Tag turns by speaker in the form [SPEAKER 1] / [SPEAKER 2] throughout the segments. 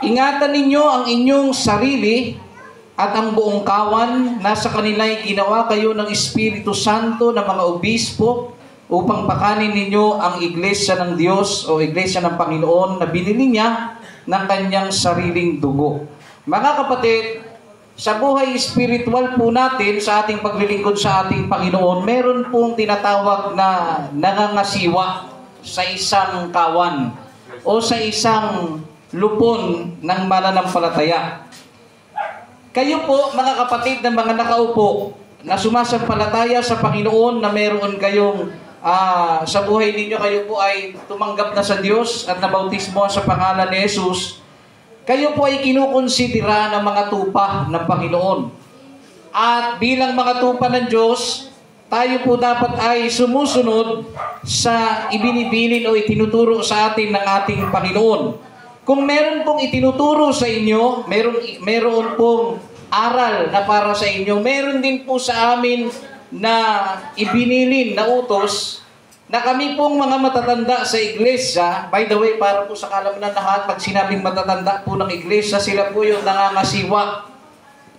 [SPEAKER 1] Ingatan ninyo ang inyong sarili at ang buong kawan. Nasa kanila'y ginawa kayo ng Espiritu Santo ng mga obispo upang pakanin ninyo ang iglesia ng Diyos o iglesia ng Panginoon na binili niya ng kanyang sariling dugo. Mga kapatid, sa buhay espiritual po natin, sa ating paglilingkod sa ating Panginoon, meron pong tinatawag na nangangasiwa sa isang kawan o sa isang lupon ng mananampalataya. Kayo po, mga kapatid na mga nakaupo, na sumasampalataya sa Panginoon, na meron kayong sa buhay ninyo, kayo po ay tumanggap na sa Diyos at nabautismo sa pangalan ni Jesus, kayo po ay kinukonsidera ng mga tupa ng Panginoon. At bilang mga tupa ng Diyos, tayo po dapat ay sumusunod sa ibinibilin o itinuturo sa atin ng ating Panginoon. Kung meron pong itinuturo sa inyo, meron pong aral na para sa inyo, meron din po sa amin na ibinilin na utos na kami pong mga matatanda sa iglesia. By the way, para po sa kalam ng lahat, pag sinabing matatanda po ng iglesia, sila po yung nangangasiwa.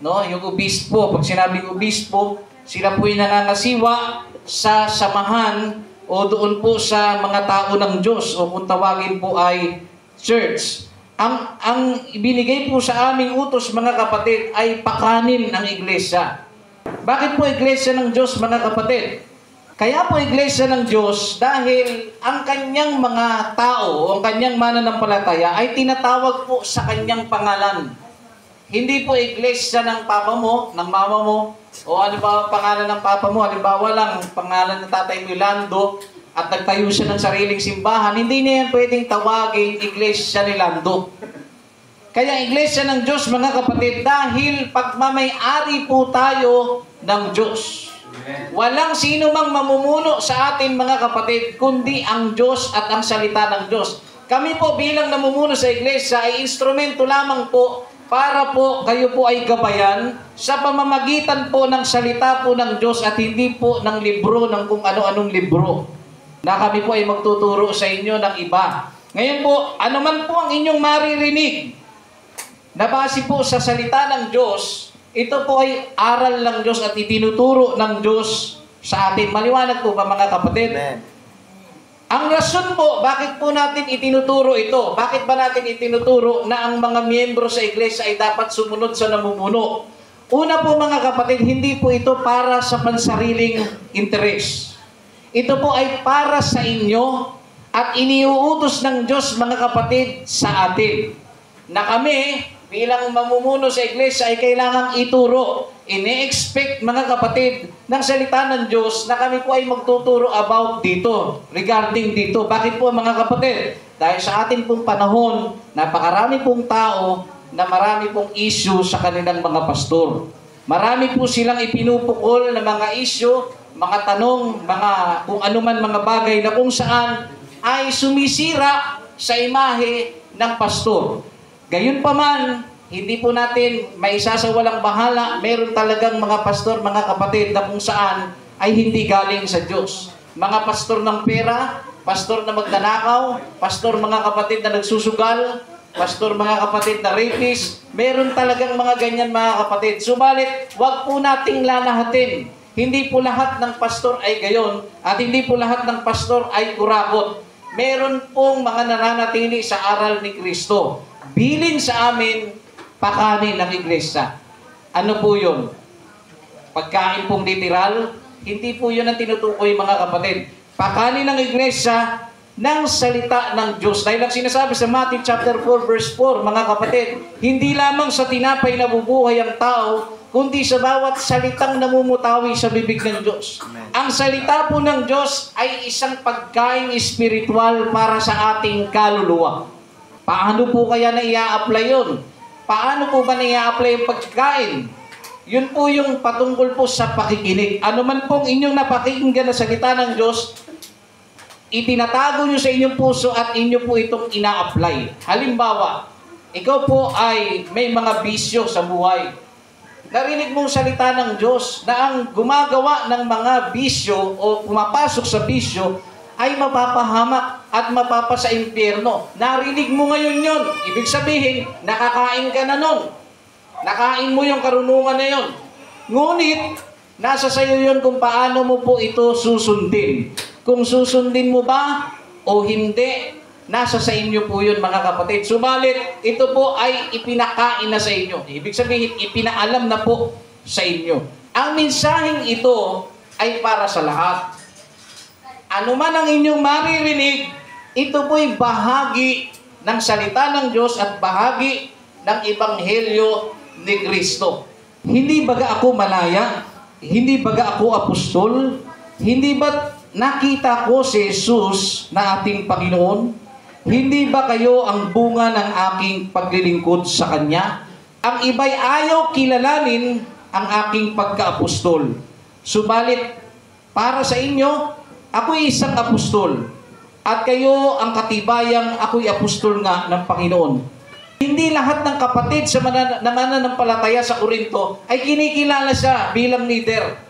[SPEAKER 1] No? Yung obispo, pag sinabing obispo, sila po yung nangangasiwa sa samahan o doon po sa mga tao ng Diyos o kung tawagin po ay church. Ang ibinigay po sa aming utos, mga kapatid, ay pakanin ang iglesia. Bakit po iglesia ng Diyos, mga kapatid? Kaya po iglesia ng Diyos dahil ang kanyang mga tao o ang kanyang mananampalataya ay tinatawag po sa kanyang pangalan. Hindi po iglesia ng papa mo, ng mama mo, o ano ba pangalan ng papa mo, halimbawa lang pangalan ng tatay mo Lando, at nagtayo siya ng sariling simbahan, hindi niya yan pwedeng tawagin iglesia ni Lando. Kaya iglesia ng Diyos, mga kapatid, dahil pagmamay-ari po tayo ng Diyos. Walang sino mang mamumuno sa atin, mga kapatid, kundi ang Diyos at ang salita ng Diyos. Kami po bilang namumuno sa iglesia ay instrumento lamang po para po kayo po ay gabayan sa pamamagitan po ng salita po ng Diyos at hindi po ng libro, ng kung ano-anong libro na kami po ay magtuturo sa inyo ng iba. Ngayon po, anuman po ang inyong maririnig na base po sa salita ng Diyos, ito po ay aral ng Diyos at itinuturo ng Diyos sa atin. Maliwanag po ba, mga kapatid?
[SPEAKER 2] Amen.
[SPEAKER 1] Ang rason po, bakit po natin itinuturo ito? Bakit ba natin itinuturo na ang mga miyembro sa iglesia ay dapat sumunod sa namumuno? Una po, mga kapatid, hindi po ito para sa pansariling interes. Ito po ay para sa inyo at iniuutos ng Diyos, mga kapatid, sa atin. Na kami, bilang mamumuno sa iglesia, ay kailangang ituro. Ini-expect, mga kapatid, ng salita ng Diyos na kami po ay magtuturo about dito, regarding dito. Bakit po, mga kapatid? Dahil sa atin pong panahon, napakarami pong tao na marami pong issue sa kanilang mga pastor. Marami po silang ipinupukol na mga issue, mga tanong, mga kung anuman mga bagay na kung saan ay sumisira sa imahe ng pastor. Gayunpaman, hindi po natin maisasawalang bahala, meron talagang mga pastor, mga kapatid, na kung saan ay hindi galing sa Diyos. Mga pastor ng pera, pastor na magnanakaw, pastor, mga kapatid, na nagsusugal, pastor, mga kapatid, na rapist, meron talagang mga ganyan, mga kapatid. Subalit, wag po nating lalahatin. Hindi po lahat ng pastor ay gayon at hindi po lahat ng pastor ay kurakot. Meron pong mga nananatili sa aral ni Kristo. Bilin sa amin, pakanin ng iglesia. Ano po yun? Pagkain pong literal? Hindi po yun ang tinutukoy, mga kapatid. Pakanin ng iglesia ng salita ng Diyos. Dahil ang sinasabi sa Matthew chapter 4 verse 4, mga kapatid, hindi lamang sa tinapay na bubuhay ang tao, kundi sa bawat salitang namumutawi sa bibig ng Diyos.
[SPEAKER 2] Amen.
[SPEAKER 1] Ang salita po ng Diyos ay isang pagkain espiritual para sa ating kaluluwa. Paano po kaya na i-apply yun? Paano po ba na i-apply yung pagkain? Yun po yung patungkol po sa pakikinig. Ano man pong inyong napakinggan na salita ng Diyos, itinatago nyo sa inyong puso at inyo po itong ina-apply. Halimbawa, ikaw po ay may mga bisyo sa buhay. Narinig mong salita ng Diyos na ang gumagawa ng mga bisyo o pumapasok sa bisyo ay mapapahamak at mapapasa impyerno. Narinig mo ngayon yun. Ibig sabihin, nakakain ka na nun. Nakain mo yung karunungan na yun. Ngunit, nasa sayo yun kung paano mo po ito susundin. Kung susundin mo ba o hindi, nasa sa inyo po yun mga kapatid. Subalit, ito po ay ipinakain na sa inyo. Ibig sabihin, ipinaalam na po sa inyo. Ang mensaheng ito ay para sa lahat. Ano man ang inyong maririnig, ito po'y bahagi ng salita ng Diyos at bahagi ng Ebanghelyo ni Kristo. Hindi baga ako malaya? Hindi baga ako apostol? Hindi ba nakita ko si Jesus na ating Panginoon? Hindi ba kayo ang bunga ng aking paglilingkod sa Kanya? Ang iba'y ayaw kilalanin ang aking pagka-apostol. Subalit, para sa inyo, ako'y isang apostol. At kayo ang katibayang ako'y apostol nga ng Panginoon. Hindi lahat ng kapatid sa mananampalataya sa Korinto ay kinikilala siya bilang leader.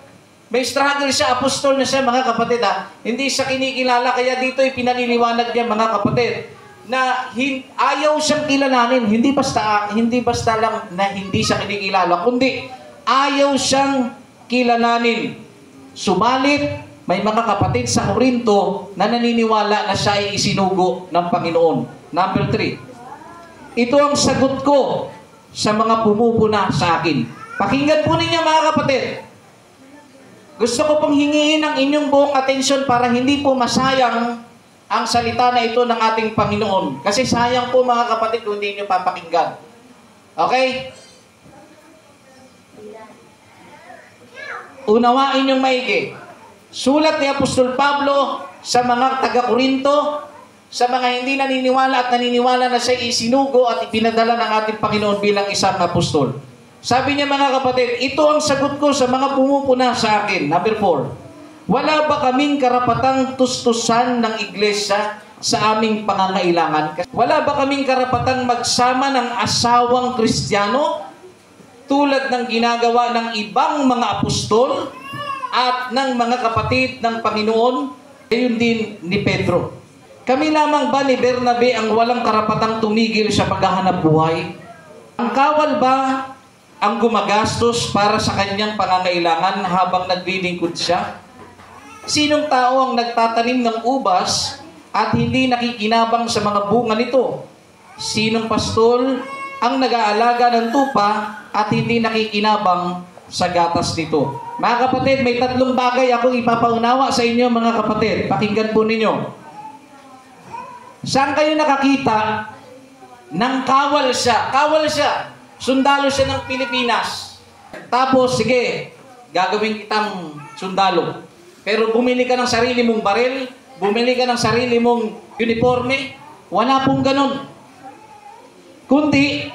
[SPEAKER 1] May struggle siya, apostol na siya mga kapatid ha. Hindi siya kinikilala, kaya dito ay pinaliliwanag niya mga kapatid na ayaw siyang kilalanin. Hindi basta lang na hindi siya kinikilala, kundi ayaw siyang kilalanin. Subalit, may mga kapatid sa Korinto na naniniwala na siya ay isinugo ng Panginoon. Number 3. Ito ang sagot ko sa mga pumupuna sa akin. Pakinggan po ninyo mga kapatid. Gusto ko pong hingiin ang inyong buong atensyon para hindi po masayang ang salita na ito ng ating Panginoon. Kasi sayang po mga kapatid kung hindi nyo papakinggan. Okay? Unawain yung maigi. Sulat ni Apostol Pablo sa mga taga-Korinto, sa mga hindi naniniwala at naniniwala na siya isinugo at ipinadala ng ating Panginoon bilang isang apostol. Sabi niya mga kapatid, ito ang sagot ko sa mga pumupuna sa akin. Number 4, wala ba kaming karapatang tustusan ng iglesia sa aming pangangailangan? Wala ba kaming karapatang magsama ng asawang Kristiyano tulad ng ginagawa ng ibang mga apostol at ng mga kapatid ng Panginoon? Gayon din ni Pedro. Kami lamang ba ni Bernabe ang walang karapatang tumigil sa paghahanap buhay? Ang kawal ba ang gumagastos para sa kanyang pangangailangan habang naglilingkod siya? Sinong tao ang nagtatanim ng ubas at hindi nakikinabang sa mga bunga nito? Sinong pastol ang nag-aalaga ng tupa at hindi nakikinabang sa gatas nito? Mga kapatid, may 3 bagay akong ipapaunawa sa inyo mga kapatid. Pakinggan po ninyo. Saan kayo nakakita ng kawal siya? Kawal siya. Sundalo siya ng Pilipinas. Tapos, sige, gagawin kitang sundalo. Pero bumili ka ng sarili mong baril, bumili ka ng sarili mong uniforme, wala pong ganun. Kundi,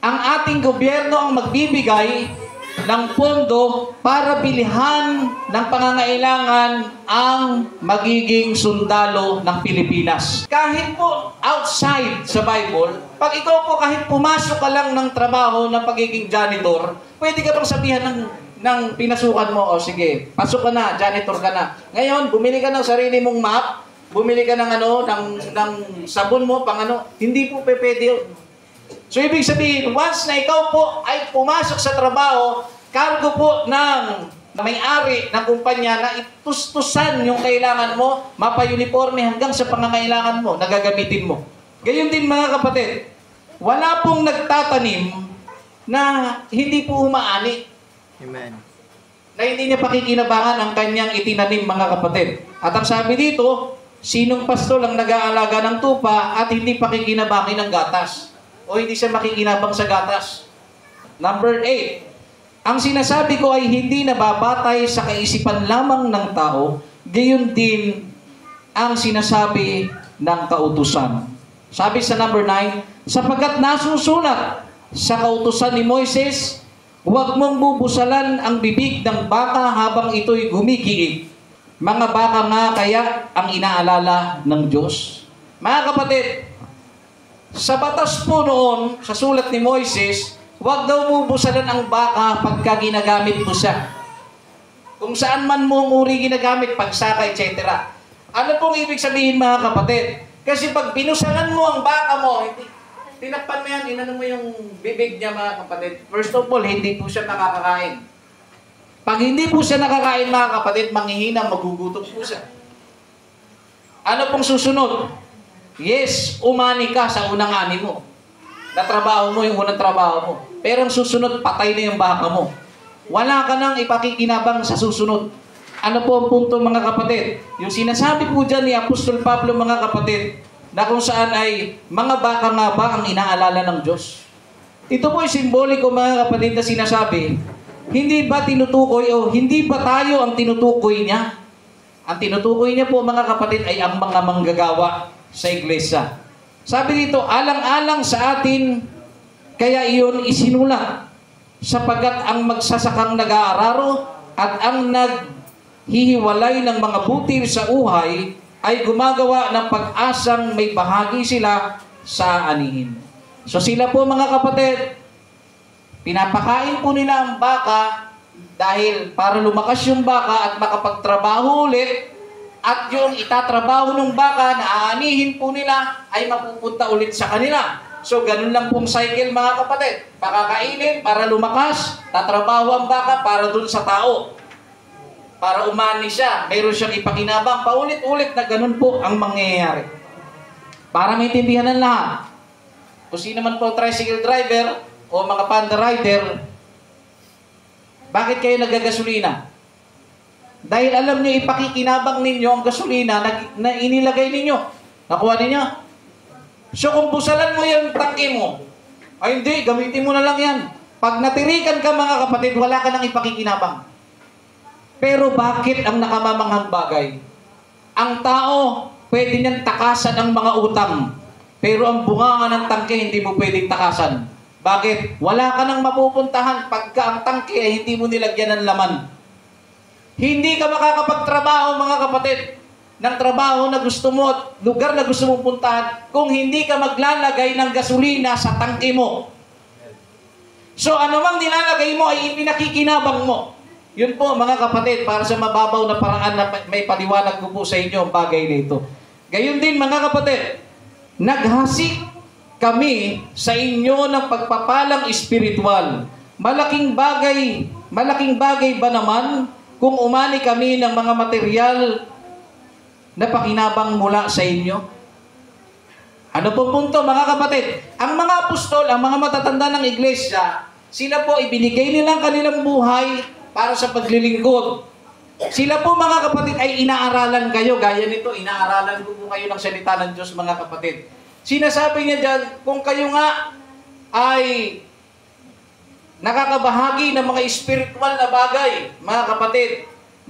[SPEAKER 1] ang ating gobyerno ang magbibigay ng pondo para bilihan ng pangangailangan ang magiging sundalo ng Pilipinas. Kahit po outside sa Bible, pag ikaw po kahit pumasok ka lang ng trabaho ng pagiging janitor, pwede ka pang sabihan ng pinasukan mo, o sige, pasok ka na, janitor ka na. Ngayon, bumili ka ng sarili mong map, bumili ka ng ng sabon mo, hindi po pwede yun. So, ibig sabihin, once na ikaw po ay pumasok sa trabaho, cargo po ng may-ari ng kumpanya na itustusan yung kailangan mo, mapa-uniforme hanggang sa pangangailangan mo, nagagamitin mo. Gayon din mga kapatid, wala pong nagtatanim na hindi po umaani.
[SPEAKER 2] Amen.
[SPEAKER 1] Na hindi niya pakikinabangan ang kanyang itinanim mga kapatid. At ang sabi dito, sinong pastol ang nag-aalaga ng tupa at hindi pakikinabangin ng gatas? O hindi siya makikinabang sa gatas. Number 8. Ang sinasabi ko ay hindi nababatay sa kaisipan lamang ng tao, gayon din ang sinasabi ng kautusan. Sabi sa number 9, sapagkat nasusulat sa kautusan ni Moises, huwag mong bubusalan ang bibig ng baka habang ito'y gumigiig. Mga baka nga kaya ang inaalala ng Diyos. Mga kapatid, sa batas po noon, sa sulat ni Moises, huwag daw bubusalan ang baka pagka ginagamit mo siya. Kung saan man mo uri ginagamit, pagsaka, etc. Ano pong ibig sabihin mga kapatid? Kasi pag binusalan mo ang baka mo, hindi, tinakpan mo yan, inano mo yung bibig niya mga kapatid. First of all, hindi po siya nakakakain. Pag hindi po siya nakakain mga kapatid, manghihina, magugutom po siya. Ano pong susunod? Yes, umani ka sa unang ani mo. Natrabaho mo yung unang trabaho mo. Pero ang susunod, patay na yung baka mo. Wala ka nang ipakikinabang sa susunod. Ano po ang punto mga kapatid? Yung sinasabi po dyan ni Apostol Pablo mga kapatid, na kung saan ay mga baka nga ba ang inaalala ng Diyos? Ito po ay simboliko mga kapatid na sinasabi, hindi ba tinutukoy o hindi ba tayo ang tinutukoy niya? Ang tinutukoy niya po mga kapatid ay ang mga manggagawa sa iglesia. Sabi dito, alang-alang sa atin, kaya iyon isinulat, sapagkat ang magsasakang nag-aararo at ang naghihiwalay ng mga butil sa uhay ay gumagawa ng pag-asang may bahagi sila sa anihin. So sila po mga kapatid, pinapakain po nila ang baka dahil para lumakas yung baka at makapagtrabaho ulit, at yung itatrabaho ng baka na aanihin po nila ay mapupunta ulit sa kanila. So ganun lang pong cycle mga kapatid. Pakakainin para lumakas, tatrabaho ang baka para dun sa tao. Para umani siya, mayroon siyang ipakinabang, paulit-ulit na ganun po ang mangyayari. Para maintindihan ng lahat. Kung sino man po tricycle driver o mga panda rider, bakit kayo nagagasolina? Dahil alam niyo, ipakikinabang ninyo ang gasolina na inilagay ninyo. Nakuha ninyo? So kung busalan mo yung tangke mo, ay hindi, gamitin mo na lang yan. Pag natirikan ka mga kapatid, wala ka nang ipakikinabang. Pero bakit ang nakamamanghang bagay? Ang tao, pwede niyang takasan ang mga utang. Pero ang bunganga ng tangke, hindi mo pwedeng takasan. Bakit? Wala ka nang mapupuntahan pagka ang tangke ay hindi mo nilagyan ng laman. Hindi ka makakapagtrabaho mga kapatid ng trabaho na gusto mo at lugar na gusto mong puntahan kung hindi ka maglalagay ng gasolina sa tangke mo. So anumang nilalagay mo ay ipinakikinabang mo. Yun po mga kapatid, para sa mababaw na paraan na may paliwanag ko po sa inyo ang bagay nito. Gayon din mga kapatid, naghasik kami sa inyo ng pagpapalang espiritual. Malaking bagay ba naman kung umani kami ng mga material na pakinabang mula sa inyo? Ano pong punto mga kapatid? Ang mga apostol, ang mga matatanda ng iglesia, sila po ibinigay nilang kanilang buhay para sa paglilingkod. Sila po mga kapatid ay inaaralan kayo. Gaya nito, inaaralan ko po kayo ng salita ng Diyos mga kapatid. Sinasabi niya dyan, kung kayo nga ay nakakabahagi ng mga spiritual na bagay, mga kapatid,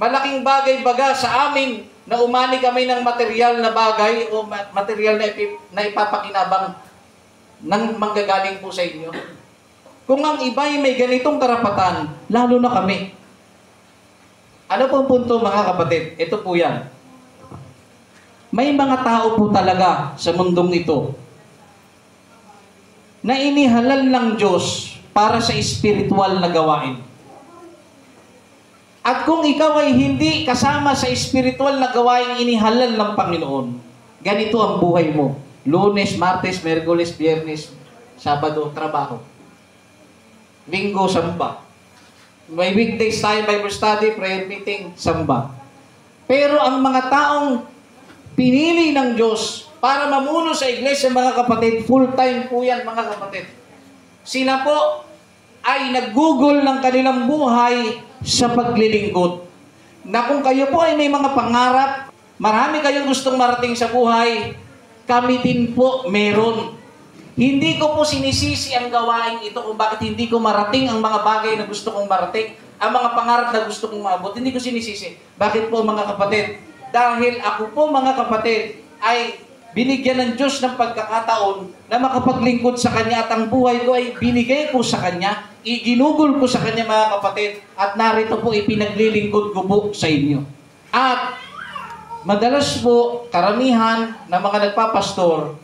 [SPEAKER 1] malaking bagay baga sa amin na umani kami ng material na bagay o material na ipapakinabang ng manggagaling po sa inyo. Kung ang iba ay may ganitong karapatan, lalo na kami. Ano pong punto mga kapatid? Ito po yan. May mga tao po talaga sa mundong ito na inihalal ng Diyos para sa espiritual na gawain. At kung ikaw ay hindi kasama sa espiritual na gawain inihalal ng Panginoon, ganito ang buhay mo. Lunes, Martes, Miyerkules, Biyernes, Sabado, trabaho. Linggo, samba. May weekdays tayo, Bible study, prayer meeting, samba. Pero ang mga taong pinili ng Diyos para mamuno sa iglesia, mga kapatid, full-time po yan, mga kapatid. Sila po ay naggugol ng kanilang buhay sa paglilingkod. Na kung kayo po ay may mga pangarap, marami kayong gustong marating sa buhay, kami din po meron. Hindi ko po sinisisi ang gawain ito kung bakit hindi ko marating ang mga bagay na gusto kong marating, ang mga pangarap na gusto kong maabot. Hindi ko sinisisi. Bakit po mga kapatid? Dahil ako po mga kapatid ay binigyan ng Diyos ng pagkakataon na makapaglingkod sa Kanya at ang buhay ko ay binigay ko sa Kanya, iginugol ko sa Kanya mga kapatid at narito po ipinaglilingkod ko po sa inyo. At madalas po karamihan na mga nagpapastor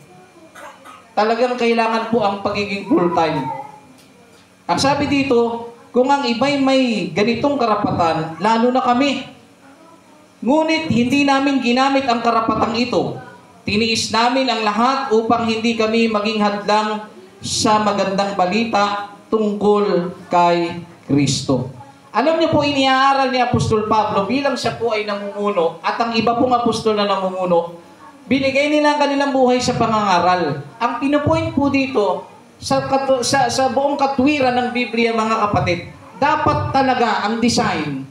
[SPEAKER 1] talagang kailangan po ang pagiging full-time. Ang sabi dito, kung ang iba'y may ganitong karapatan, lalo na kami. Ngunit hindi namin ginamit ang karapatang ito. Tiniis namin ang lahat upang hindi kami maging hadlang sa magandang balita tungkol kay Kristo. Alam niyo po, iniaaral ni Apostol Pablo bilang siya po ay namumuno at ang iba pong apostol na namumuno, binigay nila ang kanilang buhay sa pangangaral. Ang pinupoint po dito sa buong katwiran ng Biblia, mga kapatid, dapat talaga ang design,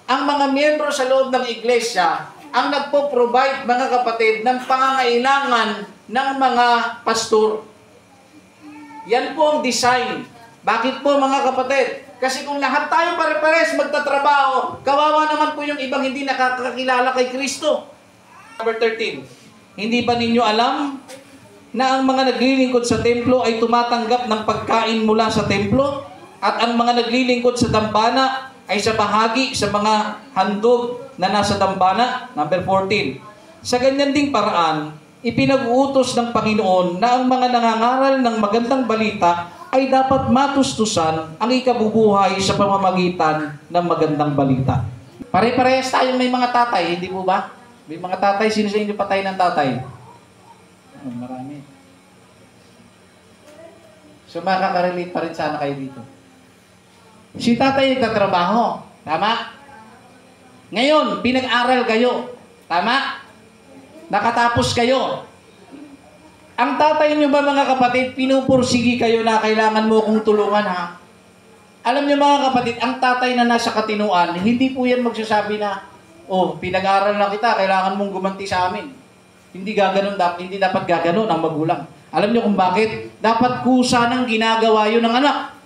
[SPEAKER 1] ang mga miyembro sa loob ng iglesia, ang nagpo-provide, mga kapatid, ng pangangailangan ng mga pastor. Yan po ang design. Bakit po, mga kapatid? Kasi kung lahat tayo pare-pares magtatrabaho, kawawa naman po yung ibang hindi nakakakilala kay Kristo. Number 13. Hindi ba ninyo alam na ang mga naglilingkod sa templo ay tumatanggap ng pagkain mula sa templo? At ang mga naglilingkod sa dambana ay sa bahagi sa mga handog na nasa dambana? Number 14. Sa ganyan ding paraan, ipinag-uutos ng Panginoon na ang mga nangangaral ng magandang balita ay dapat matustusan ang ikabubuhay sa pamamagitan ng magandang balita. Pare-parehas tayong may mga tatay, hindi po ba? May mga tatay, sino sa inyo patay ng tatay? Oh, marami. So makaka-relate pa rin sana kayo dito. Si tatay nagtatrabaho, tama? Ngayon, pinag-aral kayo, tama? Nakatapos kayo. Ang tatay niyo ba, mga kapatid, pinupursigi kayo na kailangan mo kong tulungan, ha? Alam niyo, mga kapatid, ang tatay na nasa katinuan, hindi po yan magsasabi na, oh, pinag-aral na kita, kailangan mong gumanti sa amin. Hindi dapat gaganon ang magulang. Alam niyo kung bakit? Dapat kusa ng ginagawa yun ng anak.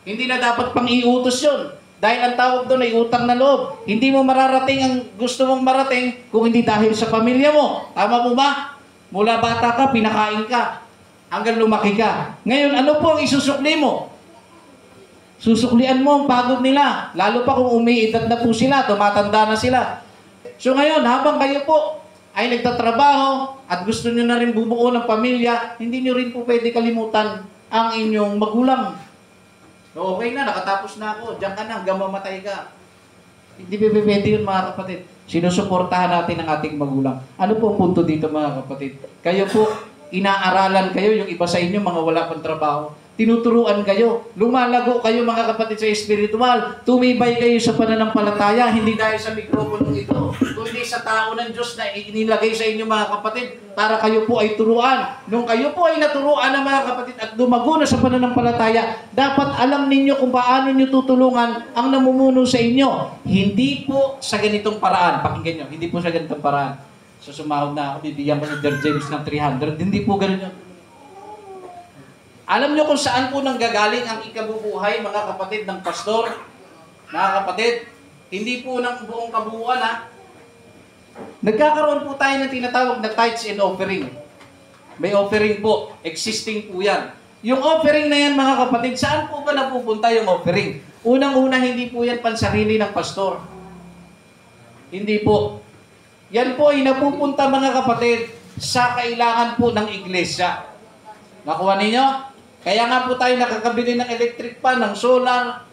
[SPEAKER 1] Hindi na dapat pang iutos yun. Dahil ang tawag doon ay utang na loob. Hindi mo mararating ang gusto mong marating kung hindi dahil sa pamilya mo. Tama po ba? Mula bata ka, pinakain ka, hanggang lumaki ka. Ngayon, ano po ang isusukli mo? Susuklian mo ang pagod nila. Lalo pa kung umiidad na po sila, tumatanda na sila. So ngayon, habang kayo po ay nagtatrabaho at gusto nyo na rin bumuo ng pamilya, hindi nyo rin po pwede kalimutan ang inyong magulang. So okay na, nakatapos na ako. Diyan ka na, hanggang mamatay ka. Hindi pwede yun, mga kapatid. Sinusuportahan natin ang ating magulang. Ano po ang punto dito, mga kapatid? Kayo po, inaaralan kayo, yung iba sa inyo, mga wala pang trabaho. Tinuturuan kayo. Lumalago kayo, mga kapatid, sa espiritual. Tumibay kayo sa pananampalataya, hindi dahil sa mikroponong ito, kundi sa tao ng Diyos na inilagay sa inyo, mga kapatid, para kayo po ay turuan. Nung kayo po ay naturuan ng mga kapatid at lumago na sa pananampalataya, dapat alam ninyo kung paano nyo tutulungan ang namumuno sa inyo. Hindi po sa ganitong paraan. Pakinggan nyo, hindi po sa ganitong paraan. So sumahod na ako, bibigyan ko ni Brother James ng 300. Hindi po ganun yun. Alam nyo kung saan po nanggagaling ang ikabubuhay, mga kapatid, ng pastor? Mga kapatid, hindi po ng buong kabuuan, ha? Nagkakaroon po tayo ng tinatawag na tithes and offering. May offering po. Existing po yan. Yung offering na yan, mga kapatid, saan po ba napupunta yung offering? Unang-una, hindi po yan pansarili ng pastor. Hindi po. Yan po ay napupunta, mga kapatid, sa kailangan po ng iglesia. Nakuha ninyo? Kaya nga po tayo nakakabili ng electric pan, ng solar,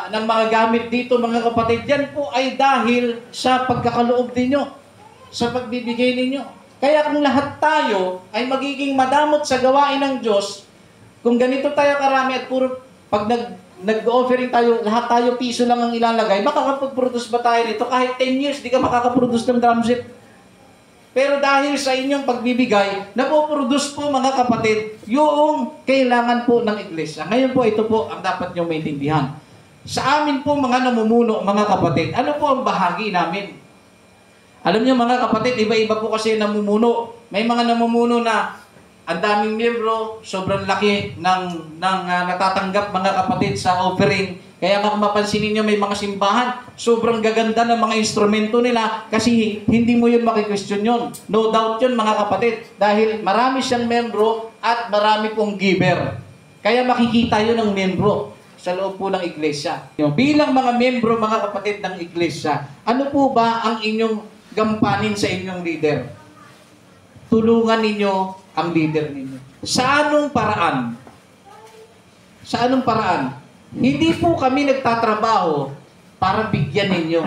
[SPEAKER 1] ng mga gamit dito, mga kapatid. Yan po ay dahil sa pagkakaloob ninyo, sa pagbibigay ninyo. Kaya kung lahat tayo ay magiging madamot sa gawain ng Diyos, kung ganito tayo karami at puro, pag nag-offering tayo, lahat tayo piso lang ang ilalagay, makakapag-produce ba tayo nito? Kahit 10 years, di ka makakaproduce ng drum set. Pero dahil sa inyong pagbibigay, napoproduce po, mga kapatid, yung kailangan po ng iglesia. Ngayon po, ito po ang dapat nyo maintindihan. Sa amin po, mga namumuno, mga kapatid, ano po ang bahagi namin? Alam nyo, mga kapatid, iba-iba po kasi namumuno. May mga namumuno na ang daming miyembro, sobrang laki ng natatanggap, mga kapatid, sa offering. Kaya kung mapansin niyo may mga simbahan, sobrang gaganda ng mga instrumento nila kasi hindi mo yun makikwestiyon yun. No doubt yun, mga kapatid. Dahil marami siyang membro at marami pong giver. Kaya makikita yun ng membro sa loob po ng iglesia. Bilang mga membro, mga kapatid, ng iglesia, ano po ba ang inyong gampanin sa inyong leader? Tulungan ninyo ang leader ninyo. Sa anong paraan? Sa anong paraan? Hindi po kami nagtatrabaho para bigyan ninyo.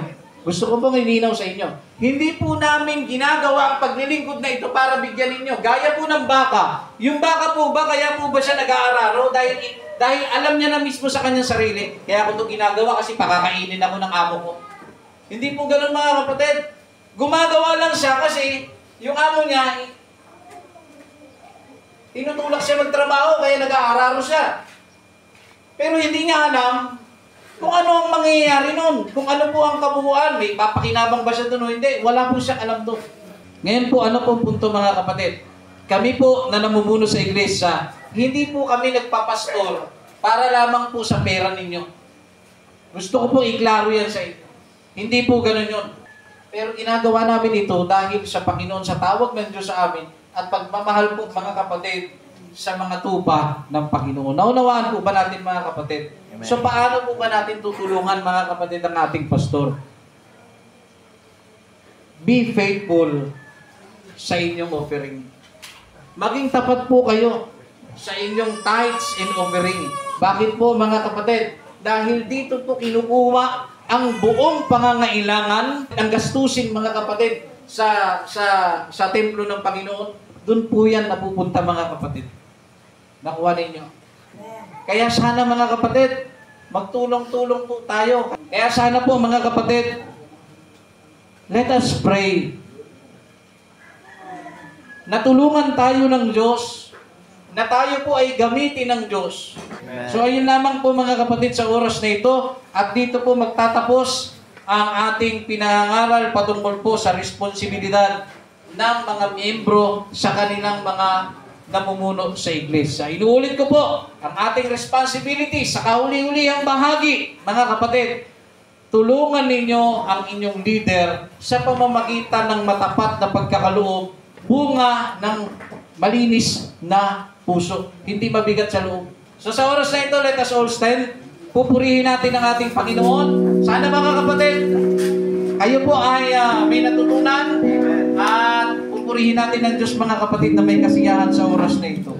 [SPEAKER 1] Gusto ko pong ilinaw sa inyo. Hindi po namin ginagawa ang paglilingkod na ito para bigyan ninyo. Gaya po ng baka. Yung baka po ba, kaya po ba siya nag-aararo? Dahil alam niya na mismo sa kanyang sarili. Kaya ako ito ginagawa kasi pakakainin ako ng amo ko. Hindi po ganun mga kapatid. Gumagawa lang siya kasi yung amo niya, tinutulak siya magtrabaho kaya nag-aararo siya. Pero hindi niya alam kung ano ang mangyayari nun. Kung ano po ang kabuuan. May papakinabang ba siya doon o hindi? Wala po siyang alam doon. Ngayon po, ano po punto mga kapatid? Kami po na namumuno sa iglesia, hindi po kami nagpapastor para lamang po sa pera ninyo. Gusto ko po iklaro yan sa inyo. Hindi po ganun yun. Pero ginagawa namin ito dahil sa Panginoon, sa tawag ng Diyos sa amin, at pagmamahal po mga kapatid sa mga tupa ng Panginoon. Naunawaan po ba natin mga kapatid? Amen. So paano po ba natin tutulungan mga kapatid ang ating pastor? Be faithful sa inyong offering. Maging tapat po kayo sa inyong tithes and offering. Bakit po mga kapatid? Dahil dito po kinukuha ang buong pangangailangan, ang gastusin mga kapatid sa templo ng Panginoon. Doon po yan napupunta mga kapatid. Nakuha ninyo. Kaya sana mga kapatid, magtulong-tulong po tayo. Kaya sana po mga kapatid, let us pray. Natulungan tayo ng Diyos, na tayo po ay gamitin ng Diyos. Amen. So ayun lamang po mga kapatid sa oras na ito, at dito po magtatapos ang ating pinangaral patungkol po sa responsibilidad ng mga miyembro sa kanilang mga namumuno sa iglesia. Inuulit ko po, ang ating responsibility sa kahuli-hulihang bahagi, mga kapatid, tulungan ninyo ang inyong leader sa pamamagitan ng matapat na pagkakaloob, bunga ng malinis na puso, hindi mabigat sa loob. So sa oras na ito, let us all stand. Pupurihin natin ang ating Panginoon. Sana mga kapatid, kayo po ay may natutunan at pupurihin natin ang Diyos mga kapatid na may kasiyahan sa oras na ito.